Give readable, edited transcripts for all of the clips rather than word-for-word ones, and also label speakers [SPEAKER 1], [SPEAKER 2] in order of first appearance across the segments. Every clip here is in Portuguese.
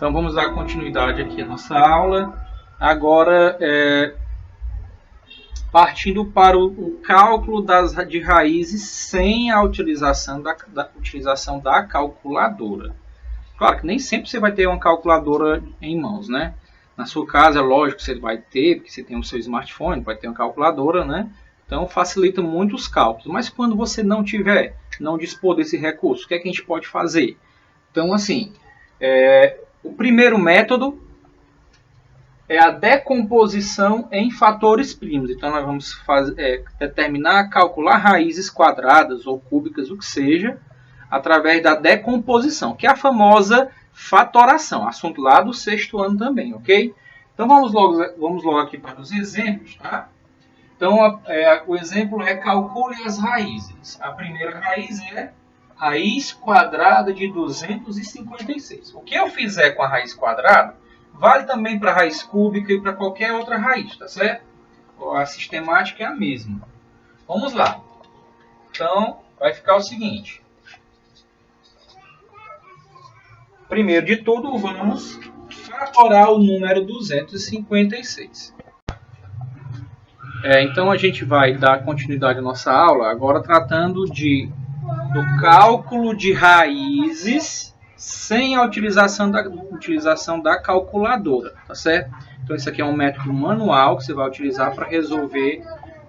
[SPEAKER 1] Então vamos dar continuidade aqui à nossa aula. Agora, partindo para o cálculo de raízes sem a utilização da calculadora. Claro que nem sempre você vai ter uma calculadora em mãos, né? Na sua casa, é lógico que você vai ter, porque você tem o seu smartphone, vai ter uma calculadora, né? Então facilita muito os cálculos. Mas quando você não tiver, não dispor desse recurso, o que é que a gente pode fazer? Então, assim, o primeiro método é a decomposição em fatores primos. Então, nós vamos determinar, calcular raízes quadradas ou cúbicas, o que seja, através da decomposição, que é a famosa fatoração, assunto lá do 6º ano também, ok? Então, vamos logo aqui para os exemplos, tá? Então, o exemplo é calcule as raízes. A primeira raiz é raiz quadrada de 256. O que eu fizer com a raiz quadrada, vale também para a raiz cúbica e para qualquer outra raiz, tá certo? A sistemática é a mesma. Vamos lá. Então, vai ficar o seguinte. Primeiro de tudo, vamos fatorar o número 256. Então, a gente vai dar continuidade à nossa aula, agora tratando do cálculo de raízes sem a utilização da calculadora, tá certo? Então, isso aqui é um método manual que você vai utilizar para resolver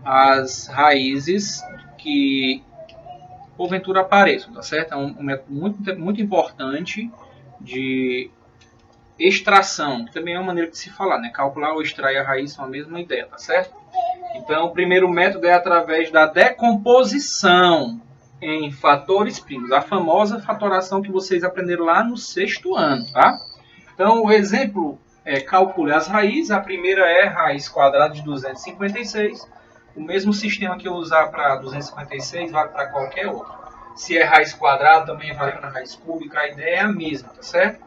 [SPEAKER 1] as raízes que porventura apareçam, tá certo? É um método muito importante de extração, que também é uma maneira de se falar, né? Calcular ou extrair a raiz são a mesma ideia, tá certo? Então, o primeiro método é através da decomposição em fatores primos, a famosa fatoração que vocês aprenderam lá no 6º ano, tá? Então, o exemplo é calcule as raízes. A primeira é raiz quadrada de 256. O mesmo sistema que eu usar para 256 vale para qualquer outro. Se é raiz quadrada, também vale para raiz cúbica. A ideia é a mesma, tá certo?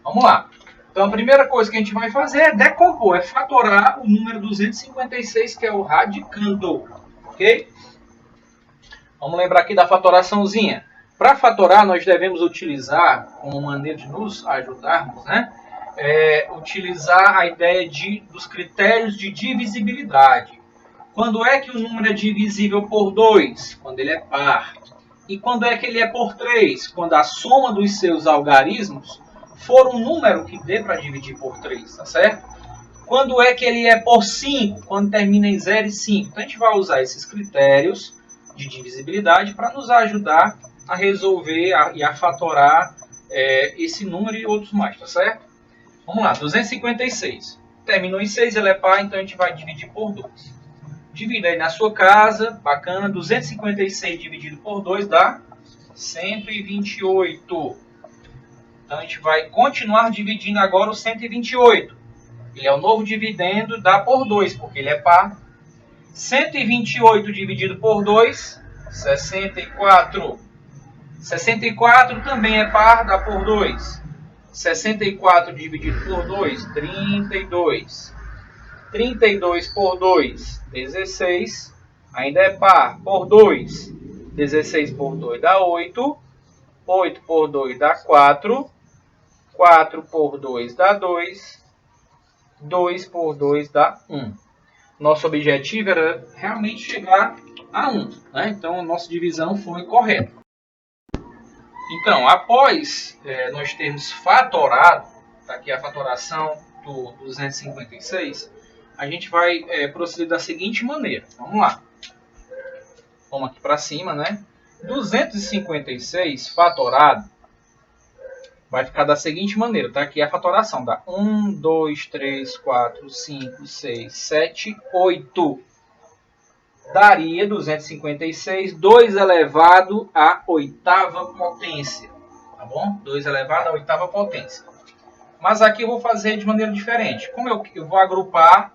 [SPEAKER 1] Vamos lá. Então, a primeira coisa que a gente vai fazer é decompor, é fatorar o número 256, que é o radicando, ok? Vamos lembrar aqui da fatoraçãozinha. Para fatorar, nós devemos utilizar, como maneira de nos ajudarmos, né? Utilizar a ideia dos critérios de divisibilidade. Quando é que o número é divisível por 2? Quando ele é par. E quando é que ele é por 3? Quando a soma dos seus algarismos for um número que dê para dividir por 3, tá certo? Quando é que ele é por 5? Quando termina em 0 e 5. Então, a gente vai usar esses critérios de divisibilidade para nos ajudar a resolver e a fatorar esse número e outros mais, tá certo? Vamos lá, 256. Terminou em 6, ele é par, então a gente vai dividir por 2. Divida aí na sua casa, bacana. 256 dividido por 2 dá 128. Então, a gente vai continuar dividindo agora o 128. Ele é o novo dividendo, dá por 2, porque ele é par. 128 dividido por 2, 64. 64 também é par, dá por 2. 64 dividido por 2, 32. 32 por 2, 16. Ainda é par, por 2. 16 por 2 dá 8. 8 por 2 dá 4. 4 por 2 dá 2. 2 por 2 dá 1. Nosso objetivo era realmente chegar a 1. Né? Então, a nossa divisão foi correta. Então, após nós termos fatorado, tá aqui a fatoração do 256, a gente vai proceder da seguinte maneira. Vamos lá. Vamos aqui para cima, né? 256 fatorado vai ficar da seguinte maneira, tá? Aqui é a fatoração, dá 1, 2, 3, 4, 5, 6, 7, 8. Daria 256, 2 elevado à oitava potência, tá bom? 2 elevado à oitava potência. Mas aqui eu vou fazer de maneira diferente. Como eu vou agrupar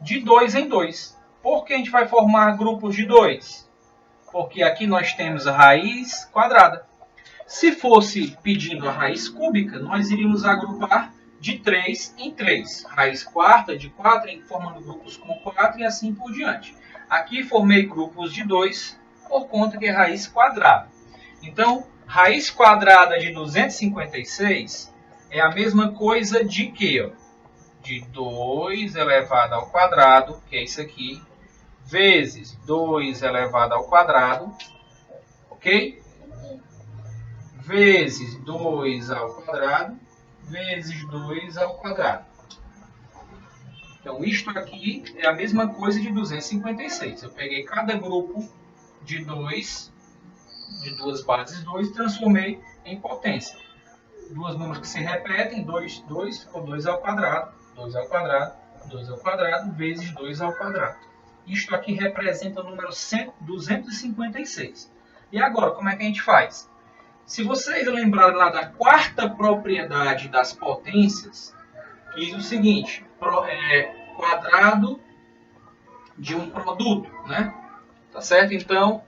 [SPEAKER 1] de 2 em 2. Por que a gente vai formar grupos de 2? Porque aqui nós temos a raiz quadrada. Se fosse pedindo a raiz cúbica, nós iríamos agrupar de 3 em 3. Raiz quarta de 4, formando grupos com 4 e assim por diante. Aqui formei grupos de 2 por conta que é raiz quadrada. Então, raiz quadrada de 256 é a mesma coisa de quê? Ó? De 2 elevado ao quadrado, que é isso aqui, vezes 2 elevado ao quadrado, ok? Vezes 2 ao quadrado, vezes 2 ao quadrado. Então, isto aqui é a mesma coisa de 256. Eu peguei cada grupo de duas bases 2 e transformei em potência. Duas números que se repetem, 2 ficou 2 ao quadrado, 2 ao quadrado, 2 ao quadrado, vezes 2 ao quadrado. Isto aqui representa o número 256. E agora, como é que a gente faz? Se vocês lembrarem lá da quarta propriedade das potências, diz o seguinte, quadrado de um produto, né? Tá certo? Então,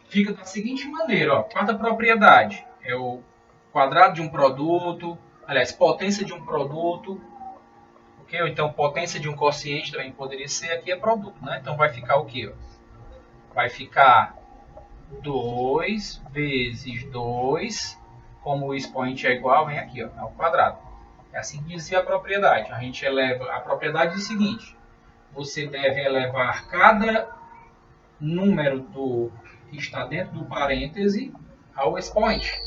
[SPEAKER 1] fica da seguinte maneira, ó, quarta propriedade é o quadrado de um produto, aliás, potência de um produto, ok? Ou então potência de um quociente também poderia ser, aqui é produto, né? Então vai ficar o quê? Vai ficar 2 vezes 2, como o expoente é igual, vem aqui, ó, ao quadrado. É assim que dizia a propriedade. A gente eleva, a propriedade diz o seguinte, você deve elevar cada número que está dentro do parêntese ao expoente.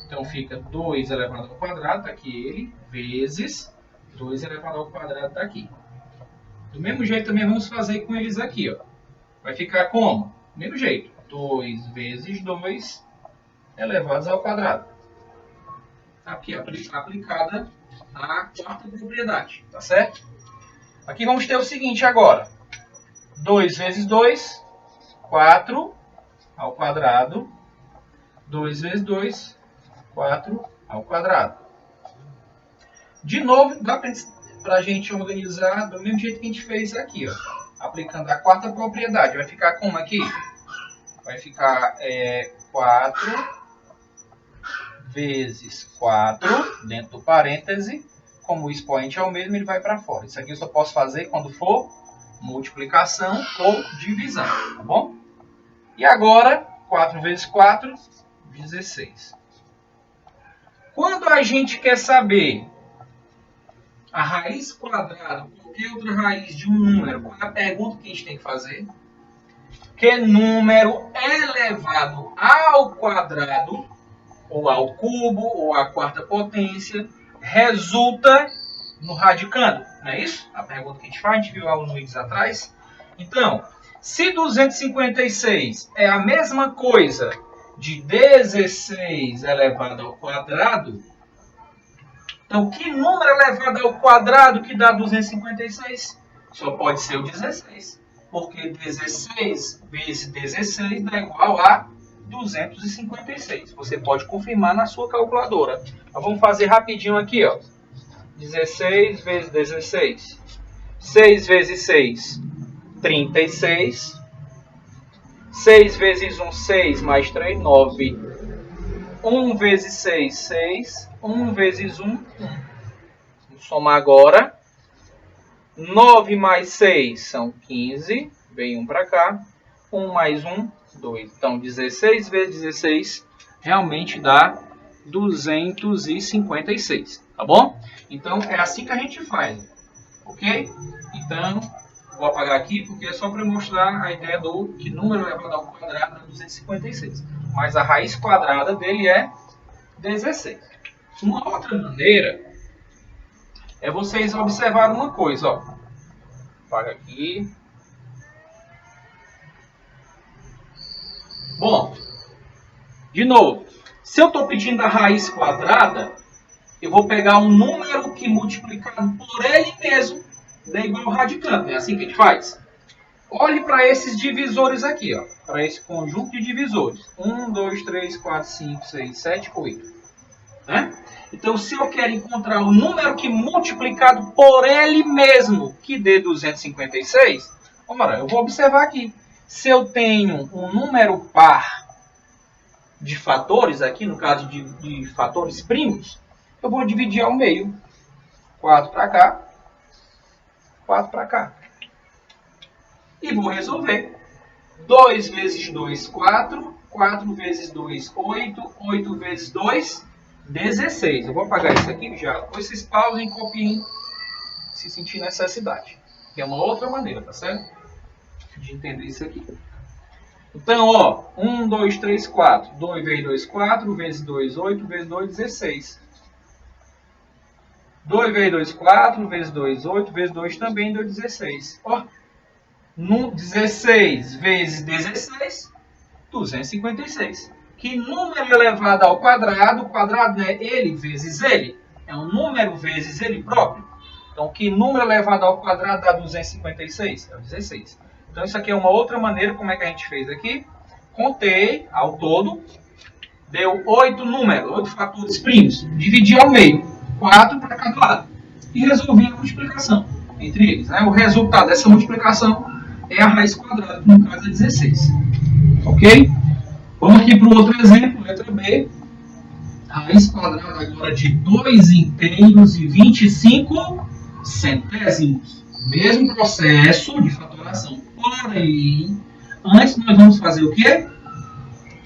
[SPEAKER 1] Então fica 2 elevado ao quadrado, está aqui ele, vezes 2 elevado ao quadrado, está aqui. Do mesmo jeito também vamos fazer com eles aqui. Ó. Vai ficar como? Do mesmo jeito, 2 vezes 2 elevados ao quadrado. Aqui aplicada a quarta propriedade, tá certo? Aqui vamos ter o seguinte agora. 2 vezes 2, 4 ao quadrado. 2 vezes 2, 4 ao quadrado. De novo, dá para a gente organizar do mesmo jeito que a gente fez aqui, ó, aplicando a quarta propriedade. Vai ficar como aqui? Vai ficar 4 vezes 4 dentro do parêntese. Como o expoente é o mesmo, ele vai para fora. Isso aqui eu só posso fazer quando for multiplicação ou divisão, tá bom? E agora, 4 vezes 4, 16. Quando a gente quer saber a raiz quadrada, qualquer outra raiz de um número, qual é a pergunta que a gente tem que fazer? Que número elevado ao quadrado, ou ao cubo, ou à quarta potência, resulta no radicando? Não é isso? A pergunta que a gente faz, a gente viu há uns vídeos atrás. Então, se 256 é a mesma coisa de 16 elevado ao quadrado, então que número elevado ao quadrado que dá 256? Só pode ser o 16, porque 16 vezes 16 dá igual a 256. Você pode confirmar na sua calculadora. Então, vamos fazer rapidinho aqui, ó. 16 vezes 16. 6 vezes 6, 36. 6 vezes 1, 6, mais 3, 9. 1 vezes 6, 6. 1 vezes 1, 1. Vamos somar agora. 9 mais 6 são 15. Vem 1 para cá. 1 mais 1, 2. Então, 16 vezes 16 realmente dá 256. Tá bom? Então, é assim que a gente faz. Ok? Então, vou apagar aqui porque é só para mostrar a ideia do que número elevado ao quadrado é 256. Mas a raiz quadrada dele é 16. Uma outra maneira é vocês observarem uma coisa. Ó. Apaga aqui. Bom, de novo, se eu estou pedindo a raiz quadrada, eu vou pegar um número que multiplicado por ele mesmo dá igual ao radicando. É assim que a gente faz. Olhe para esses divisores aqui, ó, para esse conjunto de divisores. 1, 2, 3, 4, 5, 6, 7, 8. Né? Então, se eu quero encontrar o número que multiplicado por ele mesmo que dê 256, ora, eu vou observar aqui. Se eu tenho um número par de fatores, aqui no caso de fatores primos, eu vou dividir ao meio. 4 para cá, 4 para cá. E vou resolver. 2 vezes 2, 4. 4 vezes 2, 8. 8 vezes 2, 16. Eu vou apagar isso aqui já. Depois vocês pausem e copiem se sentir necessidade. Que é uma outra maneira, tá certo? De entender isso aqui. Então, ó, 1, 2, 3, 4. 2 vezes 2, 4. Vezes 2, 8. Vezes 2, 16. 2 vezes 2, 4. Vezes 2, 8. Vezes 2 também deu 16. Ó, 16 vezes 16, 256. Que número elevado ao quadrado? O quadrado é ele vezes ele. É um número vezes ele próprio. Então, que número elevado ao quadrado dá 256? É o 16. Então, isso aqui é uma outra maneira. Como é que a gente fez aqui? Contei ao todo. Deu 8 números, 8 fatores primos. Dividi ao meio. 4 para cada lado. E resolvi a multiplicação entre eles. Né? O resultado dessa multiplicação é a raiz quadrada, que no caso é 16. Ok? Vamos aqui para o outro exemplo, letra B. Raiz quadrada agora de 2 inteiros e 25 centésimos. Mesmo processo de fatoração. Porém, antes nós vamos fazer o quê?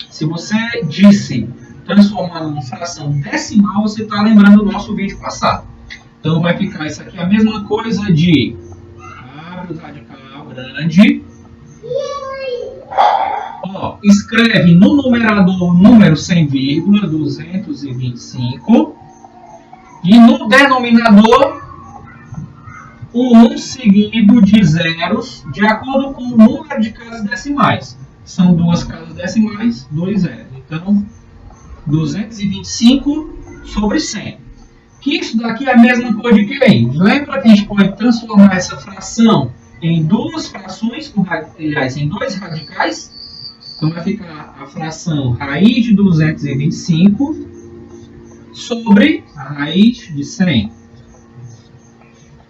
[SPEAKER 1] Se você disse transformar em fração decimal, você está lembrando do nosso vídeo passado. Então vai ficar isso aqui a mesma coisa de abre o radical grande. Ó, escreve no numerador o número sem vírgula, 225. E no denominador, o 1 seguido de zeros, de acordo com o número de casas decimais. São duas casas decimais, 2 zeros. Então, 225 sobre 100. Que isso daqui é a mesma coisa de quem? Lembra que a gente pode transformar essa fração em duas frações, aliás, em dois radicais? Então vai ficar a fração raiz de 225 sobre a raiz de 100.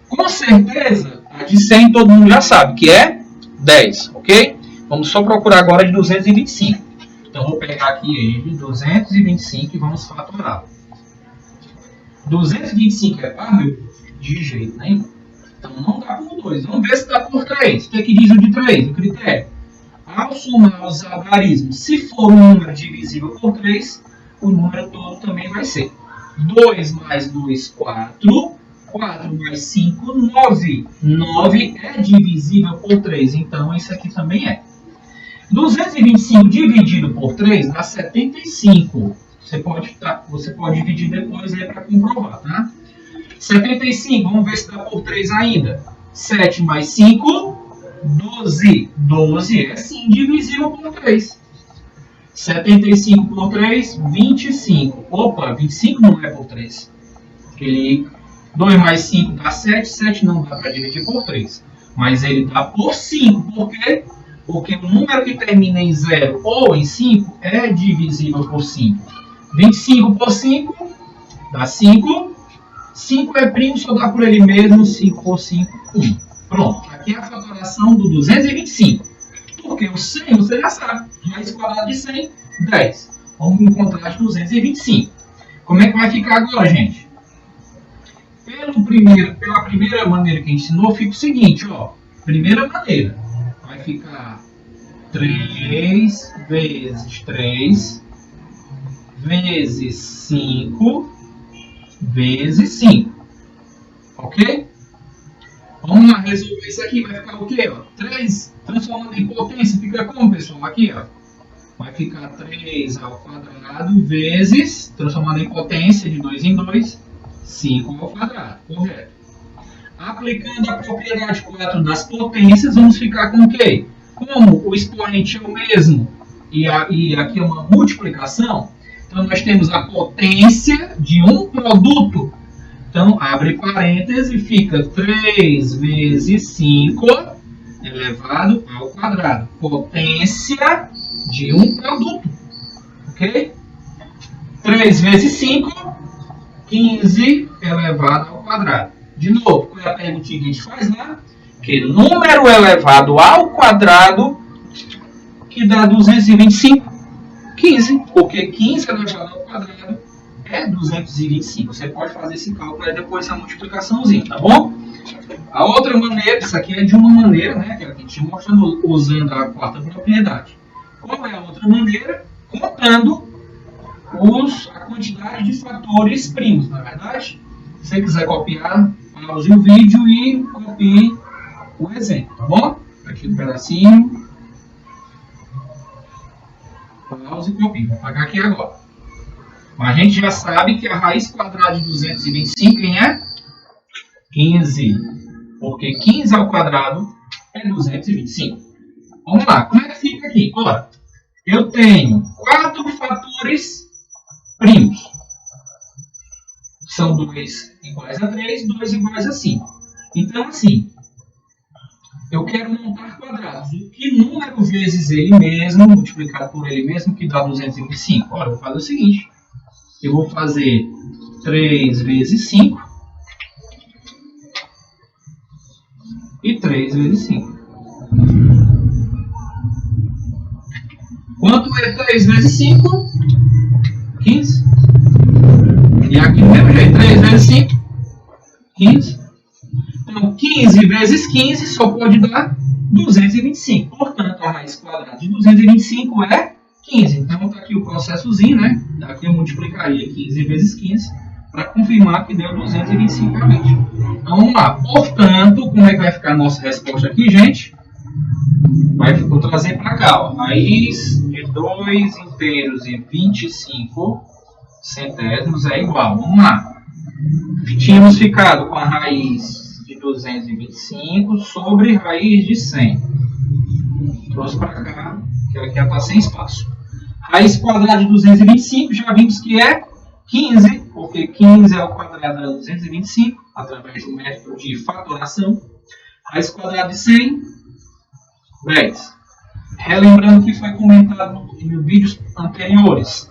[SPEAKER 1] Com certeza, a de 100 todo mundo já sabe, que é 10, ok? Vamos só procurar agora de 225. Então vou pegar aqui ele, 225, e vamos fatorar. 225 é par, meu? De jeito nenhum. Então não dá por 2. Vamos ver se dá por 3. O que é que diz o de 3? O critério. Ao somar os algarismos, se for um número divisível por 3, o número todo também vai ser 2 mais 2, 4. 4 mais 5, 9. 9 é divisível por 3, então isso aqui também é. 225 dividido por 3 dá 75. Você pode dividir depois aí para comprovar, tá? 75, vamos ver se dá por 3 ainda. 7 mais 5, 12. 12 é sim divisível por 3. 75 por 3, 25. Opa, 25 não é por 3. Aquele 2 mais 5 dá 7. 7 não dá para dividir por 3. Mas ele dá por 5. Por quê? Porque o número que termina em 0 ou em 5 é divisível por 5. 25 por 5 dá 5. 5 é primo, só dá por ele mesmo. 5 por 5, 1. Pronto. Aqui é a fatoração do 225. Porque o 100, você já sabe. Raiz quadrada de 100, 10. Vamos encontrar as 225. Como é que vai ficar agora, gente? Pela primeira maneira que a gente ensinou, fica o seguinte, ó. Primeira maneira. Vai ficar 3 vezes 3 vezes 5 vezes 5. Ok? Vamos lá resolver isso aqui. Vai ficar o quê? Ó? 3 transformando em potência. Fica como, pessoal? Aqui, ó. Vai ficar 3 ao quadrado vezes, transformando em potência de 2 em 2, 5 ao quadrado. Correto. Aplicando a propriedade 4 das potências, vamos ficar com o quê? Como o expoente é o mesmo e aqui é uma multiplicação, então nós temos a potência de um produto. Então, abre parênteses e fica 3 vezes 5 elevado ao quadrado. Potência de um produto. Ok? 3 vezes 5, 15 elevado ao quadrado. De novo, qual é a perguntinha que a gente faz lá? Que número elevado ao quadrado que dá 225? 15. Porque 15 elevado ao quadrado é 225. Você pode fazer esse cálculo aí depois, essa multiplicaçãozinha, tá bom? A outra maneira, isso aqui é de uma maneira, né? Que a gente mostra usando a quarta propriedade. Qual é a outra maneira? Contando a quantidade de fatores primos, na verdade. Se você quiser copiar, pause o vídeo e copie o exemplo, tá bom? Aqui um pedacinho. Pause e copie. Vou apagar aqui agora. Mas a gente já sabe que a raiz quadrada de 225 quem é? 15. Porque 15 ao quadrado é 225. Vamos lá. Como é que fica aqui? Olha, eu tenho 4 fatores primos. São 2 iguais a 3, 2 iguais a 5. Então, assim, eu quero montar quadrados. O que número vezes ele mesmo, multiplicado por ele mesmo, que dá 225? Olha, eu vou fazer o seguinte. Eu vou fazer 3 vezes 5 e 3 vezes 5. Quanto é 3 vezes 5? 15. E aqui do mesmo jeito, 3 vezes 5, 15. Então, 15 vezes 15 só pode dar 225. Portanto, a raiz quadrada de 225 é 15. Então, está aqui o processozinho, né? Aqui eu multiplicaria 15 vezes 15 para confirmar que deu 225 realmente. Então, vamos lá. Portanto, como é que vai ficar a nossa resposta aqui, gente? Vou trazer para cá. Ó. Raiz de 2 inteiros e 25 centésimos é igual. Vamos lá. Tínhamos ficado com a raiz de 225 sobre raiz de 100. Trouxe para cá, que aqui está sem espaço. Raiz quadrada de 225, já vimos que é 15, porque 15 ao quadrado é 225, através do método de fatoração. Raiz quadrada de 100, 10. Relembrando que foi comentado em vídeos anteriores.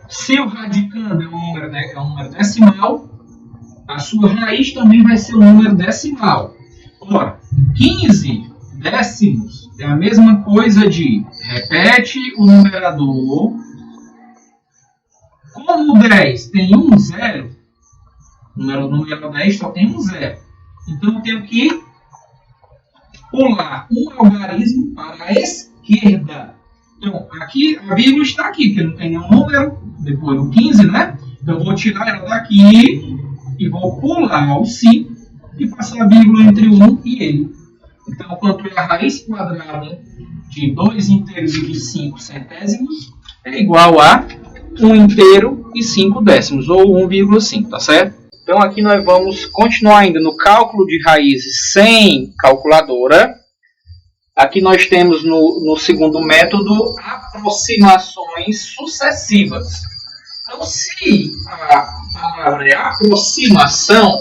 [SPEAKER 1] Se o radicando é um número decimal, a sua raiz também vai ser um número decimal. Ora, 15 décimos é a mesma coisa de repete o numerador. Como o 10 tem um zero, o número 10 só tem um zero. Então eu tenho que pular um algarismo para a esquerda. Então, aqui a vírgula está aqui, porque não tem nenhum número, depois o 15, né? Então eu vou tirar ela daqui e vou pular o 5 e passar a vírgula entre o 1 e ele. Então, quanto é a raiz quadrada de 2 inteiros e 25 centésimos é igual a 1 inteiro e 5 décimos, ou 1,5, tá certo? Então, aqui nós vamos continuar ainda no cálculo de raízes sem calculadora. Aqui nós temos no segundo método aproximações sucessivas. Então, se a palavra é aproximação,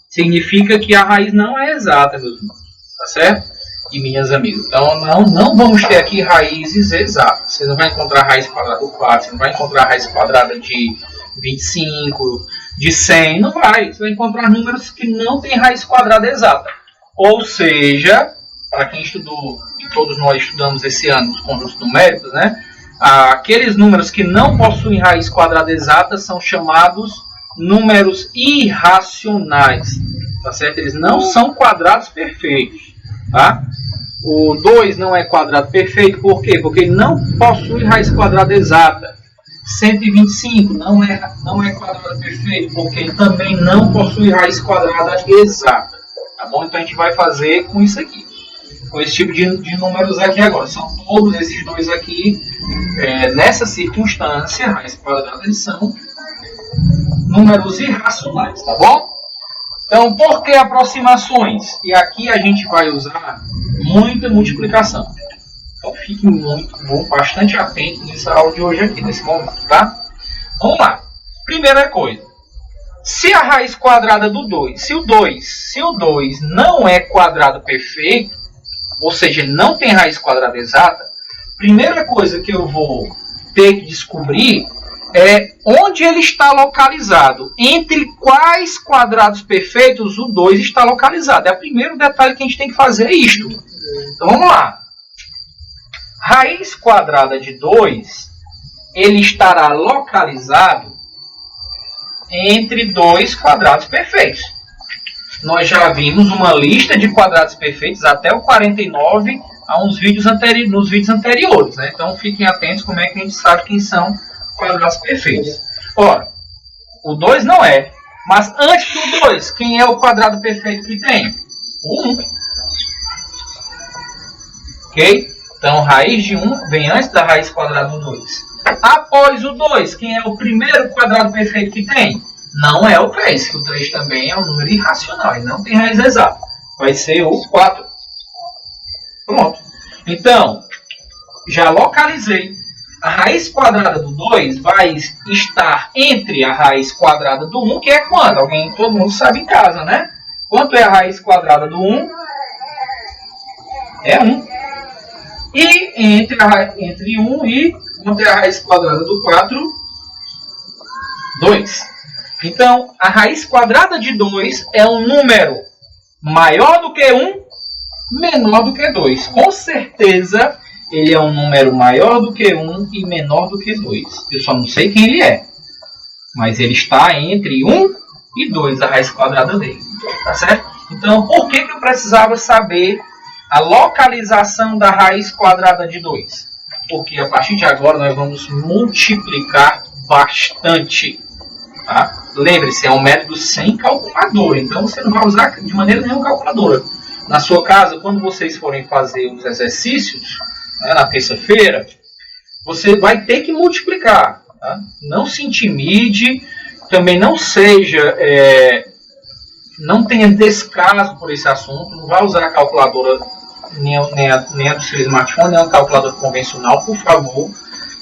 [SPEAKER 1] significa que a raiz não é exata, meus irmãos. Tá certo? E minhas amigas. Então, não vamos ter aqui raízes exatas. Você não vai encontrar raiz quadrada de 4, você não vai encontrar raiz quadrada de 25, de 100, não vai. Você vai encontrar números que não têm raiz quadrada exata. Ou seja, para quem estudou, e todos nós estudamos esse ano os conjuntos numéricos, né? Aqueles números que não possuem raiz quadrada exata são chamados números irracionais. Tá certo? Eles não são quadrados perfeitos. Tá? O 2 não é quadrado perfeito, por quê? Porque ele não possui raiz quadrada exata. 125 não é quadrado perfeito, porque ele também não possui raiz quadrada exata. Tá bom? Então a gente vai fazer com isso aqui. Com esse tipo de números aqui agora. São todos esses dois aqui. Nessa circunstância, raiz quadrada, eles são números irracionais. Tá bom? Então, por que aproximações? E aqui a gente vai usar muita multiplicação. Então, fique bastante atento nessa aula de hoje aqui, nesse momento, tá? Vamos lá. Primeira coisa. Se a raiz quadrada do 2, se o 2 não é quadrado perfeito, ou seja, ele não tem raiz quadrada exata, primeira coisa que eu vou ter que descobrir é onde ele está localizado. Entre quais quadrados perfeitos o 2 está localizado. É o primeiro detalhe que a gente tem que fazer é isto. Então vamos lá. Raiz quadrada de 2, ele estará localizado entre dois quadrados perfeitos. Nós já vimos uma lista de quadrados perfeitos até o 49 nos vídeos anteriores. Né? Então fiquem atentos como é que a gente sabe quem são quadrados perfeitos. Ora, o 2 não é. Mas antes do 2, quem é o quadrado perfeito que tem? O 1. Ok? Então, raiz de 1 vem antes da raiz quadrada do 2. Após o 2, quem é o primeiro quadrado perfeito que tem? Não é o 3, que o 3 também é um número irracional e não tem raiz exata. Vai ser o 4. Pronto. Então, já localizei. A raiz quadrada do 2 vai estar entre a raiz quadrada do 1, que é quanto? Todo mundo sabe em casa, né? Quanto é a raiz quadrada do 1? É 1. E entre 1 e quanto é a raiz quadrada do 4? 2. Então, a raiz quadrada de 2 é um número maior do que 1, menor do que 2. Com certeza, ele é um número maior do que 1 e menor do que 2. Eu só não sei quem ele é. Mas ele está entre 1 e 2, a raiz quadrada dele. Tá certo? Então, por que eu precisava saber a localização da raiz quadrada de 2? Porque a partir de agora nós vamos multiplicar bastante. Tá? Lembre-se, é um método sem calculadora. Então, você não vai usar de maneira nenhuma calculadora. Na sua casa, quando vocês forem fazer os exercícios, na terça-feira, você vai ter que multiplicar. Tá? Não se intimide, também não seja, não tenha descaso por esse assunto, não vai usar a calculadora nem a do seu smartphone, nem a calculadora convencional, por favor,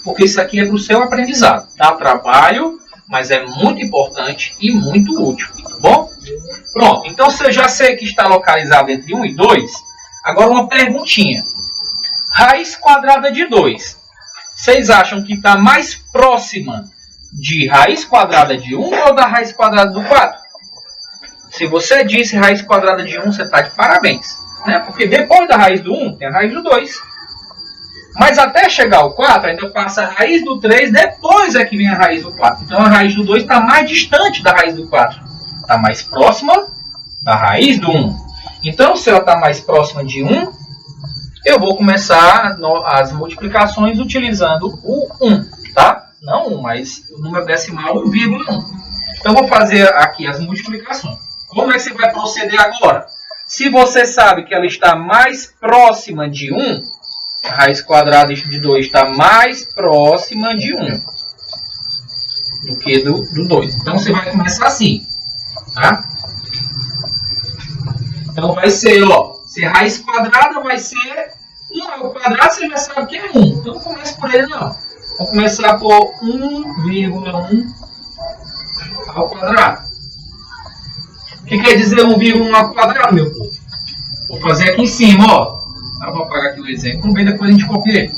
[SPEAKER 1] porque isso aqui é para o seu aprendizado. Dá trabalho, mas é muito importante e muito útil. Tá bom? Pronto, então se eu já sei que está localizado entre 1 e 2, agora uma perguntinha. Raiz quadrada de 2. Vocês acham que está mais próxima de raiz quadrada de 1 ou da raiz quadrada do 4? Se você disse raiz quadrada de 1, você está de parabéns. Né? Porque depois da raiz do 1, tem a raiz do 2. Mas até chegar ao 4, ainda passa a raiz do 3, depois é que vem a raiz do 4. Então a raiz do 2 está mais distante da raiz do 4. Está mais próxima da raiz do 1. Então, se ela está mais próxima de 1, eu vou começar as multiplicações utilizando o 1, tá? Não 1, mas o número decimal 1,1. Então, eu vou fazer aqui as multiplicações. Como é que você vai proceder agora? Se você sabe que ela está mais próxima de 1, a raiz quadrada de 2 está mais próxima de 1 do que do 2. Então, você vai começar assim, tá? Então, vai ser, se a raiz quadrada vai ser 1 ao quadrado, você já sabe que é 1. Então, não comece por ele, não. Vou começar por 1,1 ao quadrado. O que quer dizer 1,1 ao quadrado, meu povo? Vou fazer aqui em cima, ó. Eu vou apagar aqui o exemplo, bem depois a gente copia.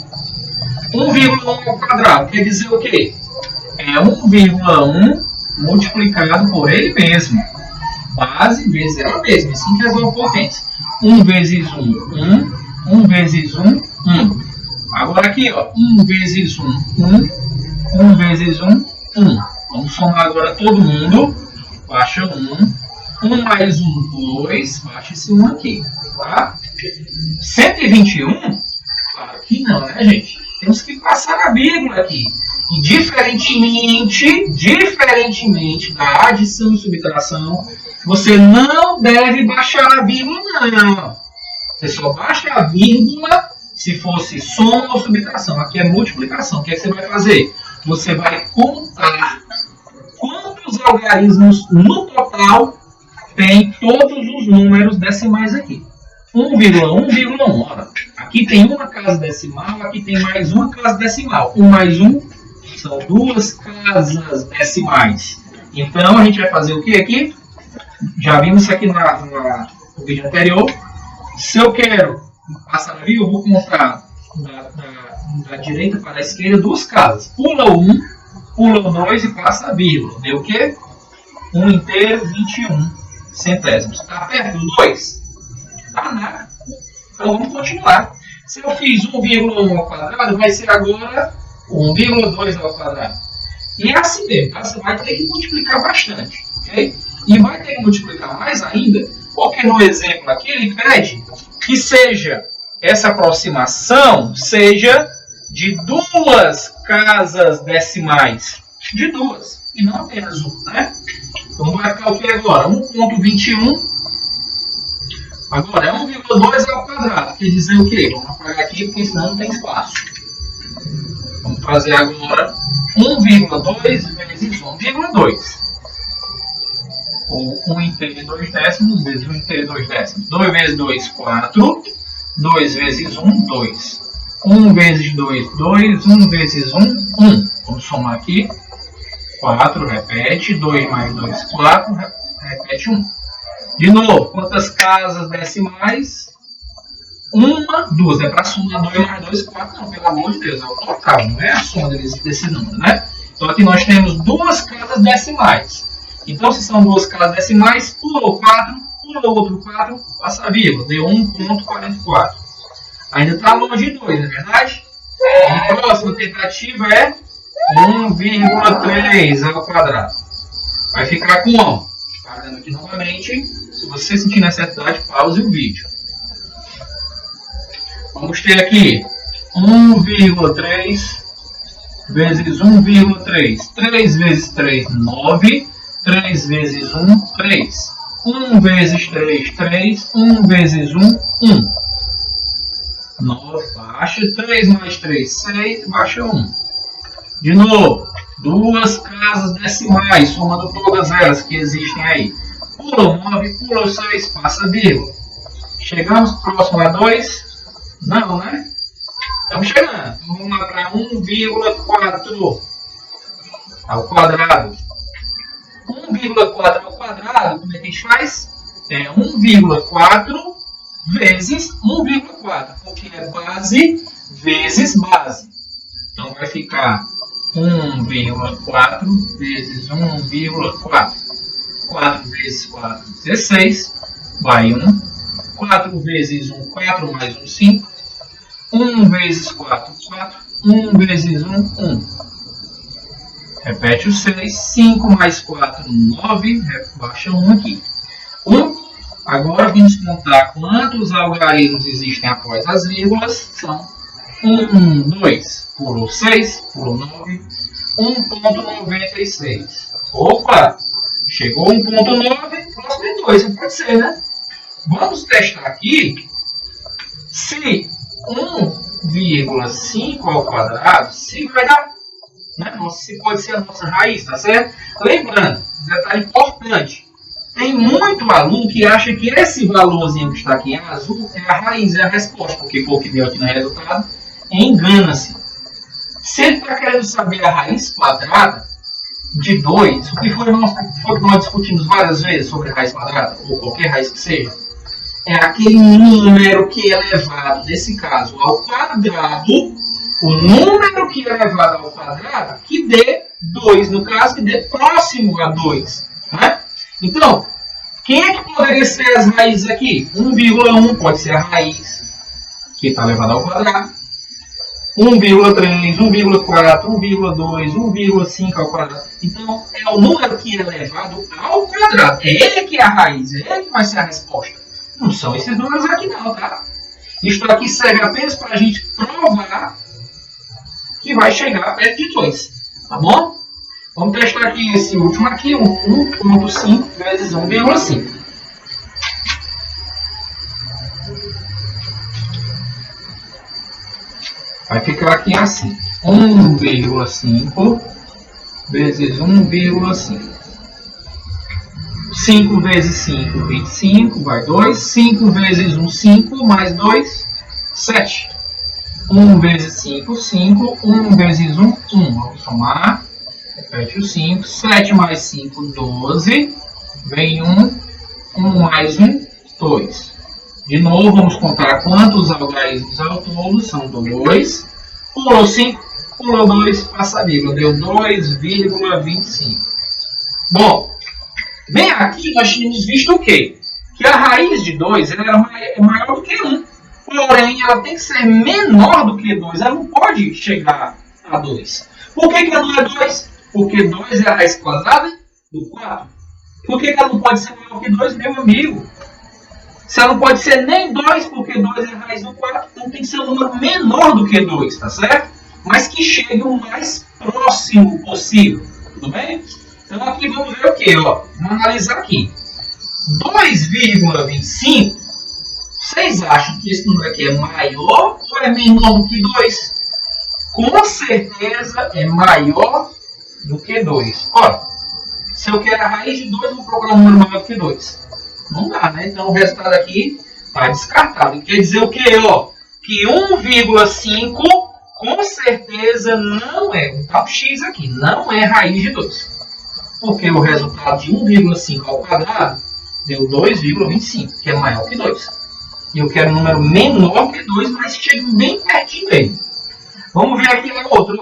[SPEAKER 1] 1,1 ao quadrado quer dizer o quê? É 1,1 multiplicado por ele mesmo. Base vezes ela mesma. Assim que resolve a potência. 1 vezes 1, 1. 1 vezes 1, 1. Agora aqui, ó. 1 vezes 1, 1. 1 vezes 1, 1. Vamos somar agora todo mundo. Baixa 1. 1 mais 1, 2. Baixa esse 1 aqui. Tá? 121? Claro que não, né, gente? Temos que passar a vírgula aqui. E diferentemente da adição e subtração, você não deve baixar a vírgula, não. Você só baixa a vírgula se fosse soma ou subtração. Aqui é multiplicação. O que é que você vai fazer? Você vai contar quantos algarismos no total tem todos os números decimais aqui. 1,1,1. Aqui tem uma casa decimal, aqui tem mais uma casa decimal. 1 mais 1 são duas casas decimais. Então, a gente vai fazer o que aqui? Já vimos isso aqui no vídeo anterior. Se eu quero passar na vírgula, eu vou contar da direita para a esquerda duas casas. Pula 1, pula 2 e passa a vírgula. Deu o quê? 1 inteiro, 21 centésimos. Está perto do 2? Tá nada. Então vamos continuar. Se eu fiz 1,1 ao quadrado, vai ser agora 1,2 ao quadrado. E é assim mesmo, tá? Você vai ter que multiplicar bastante. Okay? E vai ter que multiplicar mais ainda, porque no exemplo aqui ele pede que seja essa aproximação seja de duas casas decimais. De duas, e não apenas uma, né? Então vai ficar o que agora? 1,21. Agora é 1,2 ao quadrado. Quer dizer o quê? Vamos apagar aqui porque senão não tem espaço. Vamos fazer agora 1,2 vezes 1,2. Ou 1 inteiro e 2 décimos vezes 1 inteiro e 2 décimos. 2 vezes 2, 4. 2 vezes 1, 2. 1 vezes 2, 2. 1 vezes 1, 1. Vamos somar aqui. 4, repete. 2 mais 2, 4. Repete 1. De novo, quantas casas decimais? Uma, duas. É para somar 2 mais 2, 4. Não, pelo amor de Deus. É o total, não é a soma desse número, né? Então aqui nós temos duas casas decimais. Então, se são duas casas decimais, pulou 4, pulou outro 4, passa a vírgula. Deu 1,44. Ainda está longe de 2, não é verdade? A próxima tentativa é 1,3 ao quadrado. Vai ficar com 1. Pagando aqui novamente. Se você sentir necessidade, pause o vídeo. Vamos ter aqui 1,3 vezes 1,3. 3 vezes 3, 9. 3 vezes 1, 3. 1 vezes 3, 3. 1 vezes 1, 1. 9, baixa. 3 mais 3, 6. Baixa 1. De novo, duas casas decimais, somando todas elas que existem aí. Pula 9, pula 6, passa a vírgula. Chegamos próximo a 2? Não, né? Estamos chegando. Então vamos lá para 1,4 ao quadrado. 1,4 ao quadrado, como é que a gente faz? É 1,4 vezes 1,4, porque é base vezes base. Então vai ficar 1,4 vezes 1,4. 4 vezes 4, 16. Vai 1. 4 vezes 1, 4 mais 1, 5. 1 vezes 4, 4. 1 vezes 1, 1. Repete o 6. 5 mais 4, 9. Baixa 1 aqui. 1. Agora vamos contar quantos algarismos existem após as vírgulas. São 1, 2. Pulou 6. Pulou 9. 1,96. Opa! Chegou 1,9. Próximo de 2. Não pode ser, né? Vamos testar aqui se 1,5 ao quadrado se vai dar. Né? Se pode ser a nossa raiz, tá certo? Lembrando, detalhe importante, tem muito aluno que acha que esse valorzinho que está aqui em azul é a raiz, é a resposta, porque foi o que deu aqui no resultado, engana-se. Se ele está querendo saber a raiz quadrada de 2, o que foi que nós discutimos várias vezes sobre a raiz quadrada, ou qualquer raiz que seja, é aquele número que é elevado, nesse caso, ao quadrado, o número que é elevado ao quadrado, que dê 2, no caso, que dê próximo a 2. Né? Então, quem é que poderia ser as raízes aqui? 1,1 pode ser a raiz, que está elevada ao quadrado. 1,3, 1,4, 1,2, 1,5 ao quadrado. Então, é o número que é elevado ao quadrado. É ele que é a raiz, é ele que vai ser a resposta. Não são esses números aqui não, tá? Isto aqui serve apenas para a gente provar que vai chegar perto de 2, tá bom? Vamos testar aqui esse último aqui, 1,5 vezes 1,5. Vai ficar aqui assim, 1,5 vezes 1,5. 5 vezes 5, 25, vai 2. 5 vezes 1, 5, mais 2, 7. 1 vezes 5, 5. 1 vezes 1, 1. Vamos somar. Repete o 5. 7 mais 5, 12. Vem 1. 1 mais 1, 2. De novo, vamos contar quantos algarismos ao todo. São 2. Pulou 5. Pulou 2. Passa a vírgula. Deu 2,25. Bom, bem aqui nós tínhamos visto o quê? Que a raiz de 2 ela é maior do que 1. Porém, ela tem que ser menor do que 2. Ela não pode chegar a 2. Por que ela não é 2? Porque 2 é a raiz quadrada do 4. Por que ela não pode ser maior que 2, meu amigo? Se ela não pode ser nem 2, porque 2 é a raiz do 4, então tem que ser um número menor do que 2, tá certo? mas que chegue o mais próximo possível. Tudo bem? Então aqui vamos ver o que? Vamos analisar aqui. 2,25. Vocês acham que esse número aqui é maior ou é menor do que 2? Com certeza é maior do que 2. Ora, se eu quero a raiz de 2, eu vou procurar um número maior do que 2. Não dá, né? Então o resultado aqui está descartado. Quer dizer o quê? Que 1,5 com certeza não é, vou botar o x aqui, não é raiz de 2. Porque o resultado de 1,5 ao quadrado deu 2,25, que é maior que 2. E eu quero um número menor que 2, mas chega bem pertinho dele. Vamos ver aqui o outro.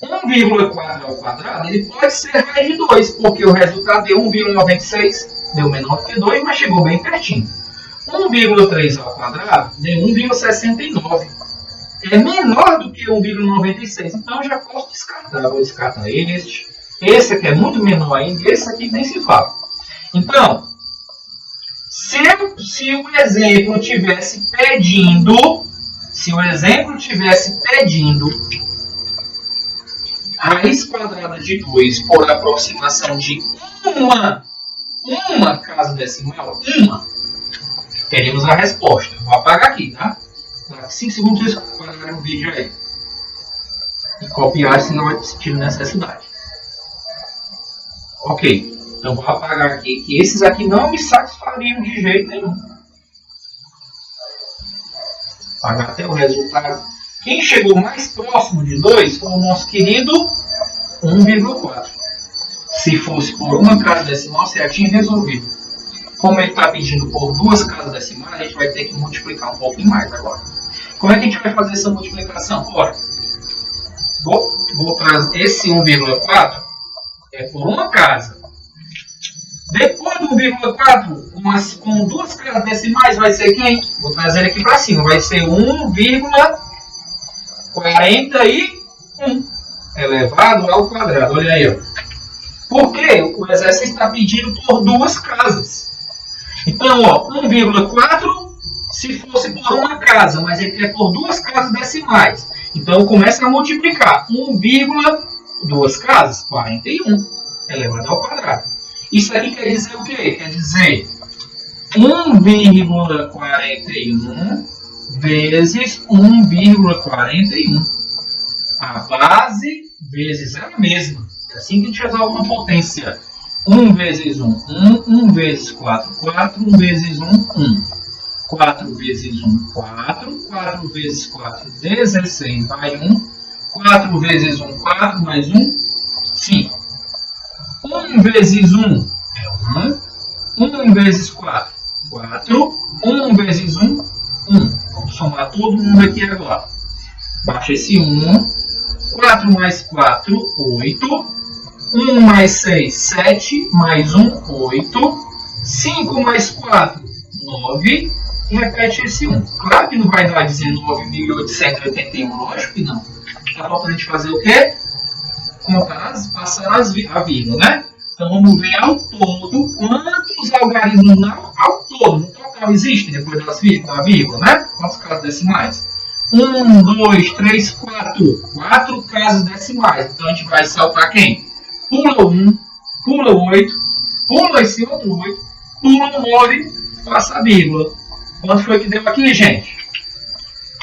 [SPEAKER 1] 1,4 ao quadrado ele pode ser raiz de 2, porque o resultado deu 1,96, deu menor que 2, mas chegou bem pertinho. 1,3 ao quadrado deu 1,69. É menor do que 1,96, então eu já posso descartar. Eu vou descartar este. Esse aqui é muito menor ainda, esse aqui nem se fala. Então, se o exemplo tivesse pedindo, raiz quadrada de 2 por aproximação de uma casa decimal, teríamos a resposta. Vou apagar aqui, tá? 5 segundos vocês pararem o vídeo aí. E copiar, senão vai sentir necessidade. Ok. Então vou apagar aqui, que esses aqui não me satisfariam de jeito nenhum. Apagar até o resultado. Quem chegou mais próximo de 2 foi o nosso querido 1,4. Se fosse por uma casa decimal, você já tinha resolvido. Como ele está pedindo por duas casas decimais, a gente vai ter que multiplicar um pouquinho mais agora. Como é que a gente vai fazer essa multiplicação? Ora, vou trazer esse 1,4 é por uma casa. Depois do 1,4, com duas casas decimais, vai ser quem? Vou trazer ele aqui para cima. Vai ser 1,41 elevado ao quadrado. Olha aí. Porque o exercício está pedindo por duas casas. Então, 1,4 se fosse por uma casa, mas ele quer por duas casas decimais. Então, começa a multiplicar. 2 casas, 41 elevado ao quadrado. Isso aqui quer dizer o quê? Quer dizer 1,41 vezes 1,41. A base vezes ela mesma. É assim que a gente resolve uma potência. 1 vezes 1, 1 vezes 4, 4, 1 vezes 1, 1. 4 vezes 1, 4, 4 vezes 4, 16, vai 1. 4 vezes 1, 4, mais 1, 5. 1 vezes 1 é 1. 1 vezes 4, 4. 1 vezes 1, 1. Vamos somar todo mundo aqui agora. Baixa esse 1. 4 mais 4, 8. 1 mais 6, 7. Mais 1, 8. 5 mais 4, 9. E repete esse 1. Claro que não vai dar 19.881, lógico que não. Está faltando a gente fazer o quê? Contar, passar a vírgula, né? Então vamos ver ao todo quantos algarismos ao todo, no total, existem depois da vírgula, né? Quantas casas decimais? 1, 2, 3, 4. 4 casas decimais. Então a gente vai saltar quem? Pula 1, pula 8, pula esse outro 8, pula 9, passa a vírgula. Quanto foi que deu aqui, gente?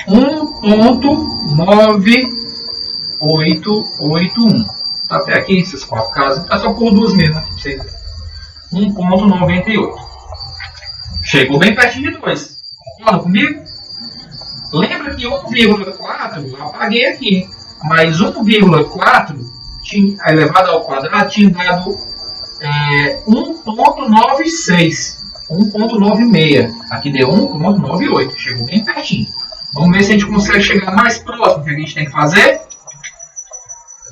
[SPEAKER 1] 1,9881. Tá até aqui essas 4 casas. Tá só por duas mesmo aqui pra vocês verem. 1,98. Chegou bem pertinho de 2. Concorda comigo? Lembra que 1,4 eu apaguei aqui. Mas 1,4 elevado ao quadrado tinha dado 1,96. 1,96. Aqui deu 1,98. Chegou bem pertinho. Vamos ver se a gente consegue chegar mais próximo. O que a gente tem que fazer?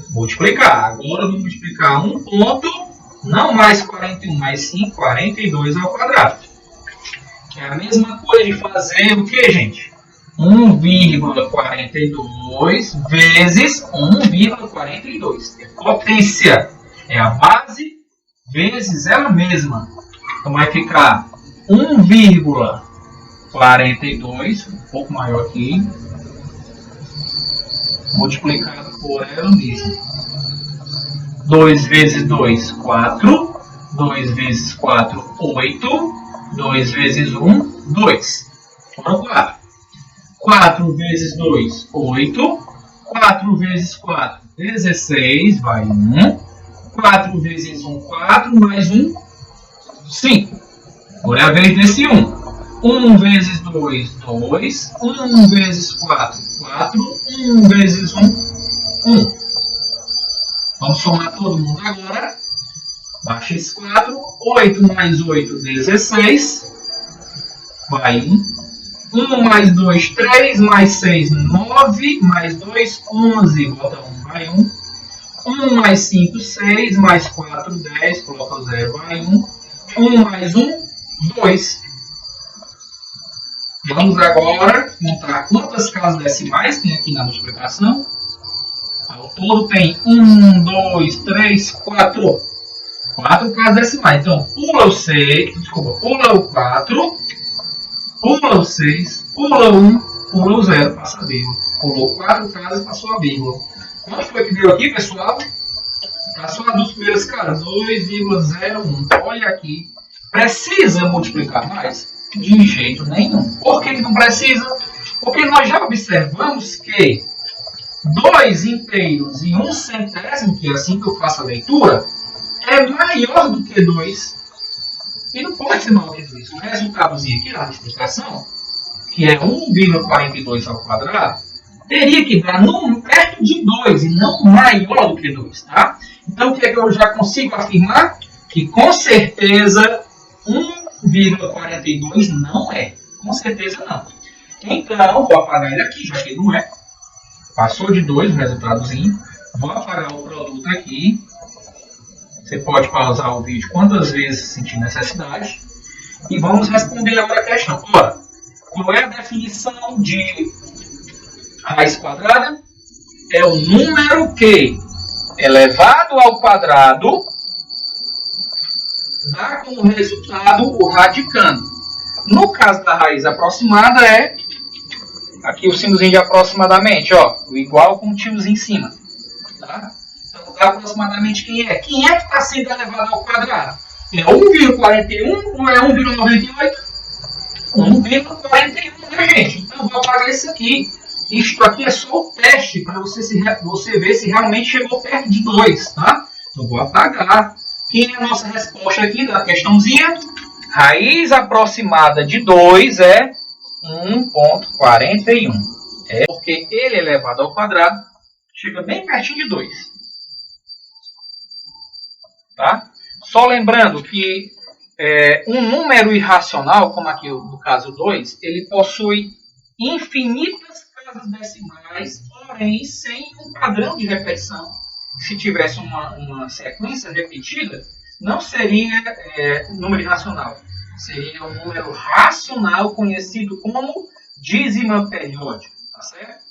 [SPEAKER 1] Multiplicar. Agora eu vou multiplicar 1 ponto, não mais 41, mas sim 42 ao quadrado. É a mesma coisa de fazer o que, gente? 1,42 vezes 1,42. É potência. É a base vezes ela mesma. Então vai ficar 1,42, um pouco maior aqui, multiplicado por ela mesma. 2 vezes 2, 4. 2 vezes 4, 8. 2 vezes 1, 2. Foram 4. 4 vezes 2, 8. 4 vezes 4, 16. Vai 1. 4 vezes 1, 4. Mais 1, 5. Agora é a vez desse 1. 1 vezes 2, 2. 1 vezes 4, 4. 1 vezes 1, 1. Vamos somar todo mundo agora. Baixa esse 4. 8 mais 8, 16. Vai 1. 1 mais 2, 3. Mais 6, 9. Mais 2, 11. Bota 1, vai 1. 1 mais 5, 6. Mais 4, 10. Coloca o 0, vai 1. 1 mais 1, 2. Vamos agora contar quantas casas decimais tem aqui na multiplicação. Ao todo tem 1, 2, 3, 4. 4 casas decimais. Então, pula o 6, desculpa, pula o 4, pula o 6, pula o 1, pula o 0, passa a vírgula. Pulou 4 casas e passou a vírgula. Quanto foi que deu aqui, pessoal? Passou as duas primeiras casas, 2,01. Olha aqui. Precisa multiplicar mais? De jeito nenhum. Por que não precisa? Porque nós já observamos que 2 inteiros e 1 centésimo, que é assim que eu faço a leitura, é maior do que 2. E não pode ser maior que 2. O resultadozinho aqui na multiplicação, que é 1,42 ao quadrado, teria que dar perto de 2 e não maior do que 2. Tá? Então, o que é que eu já consigo afirmar? Que com certeza 1,42 não é. Com certeza não. Então, vou apagar ele aqui, já que ele não é. Passou de 2 o resultadozinho. Vou apagar o produto aqui. Você pode pausar o vídeo quantas vezes sentir necessidade. E vamos responder agora a questão. Ora, qual é a definição de raiz quadrada? É o número que, elevado ao quadrado, dá como resultado o radicando. No caso da raiz aproximada é aqui o símbolozinho de aproximadamente, ó, o igual com o tiozinho em cima. Tá? Então, aproximadamente quem é? Quem é que está sendo elevado ao quadrado? É 1,41 ou é 1,98? 1,41, né, gente? Então, vou apagar isso aqui. Isto aqui é só o teste para você ver se realmente chegou perto de 2, tá? Então, vou apagar. Quem é a nossa resposta aqui da questãozinha? Raiz aproximada de 2 é 1,41. É porque ele elevado ao quadrado chega bem pertinho de 2. Tá? Só lembrando que um número irracional, como aqui no caso 2, ele possui infinitas casas decimais, porém sem um padrão de repetição. Se tivesse uma sequência repetida, não seria número irracional. Seria um número racional conhecido como dízima periódica. Tá certo?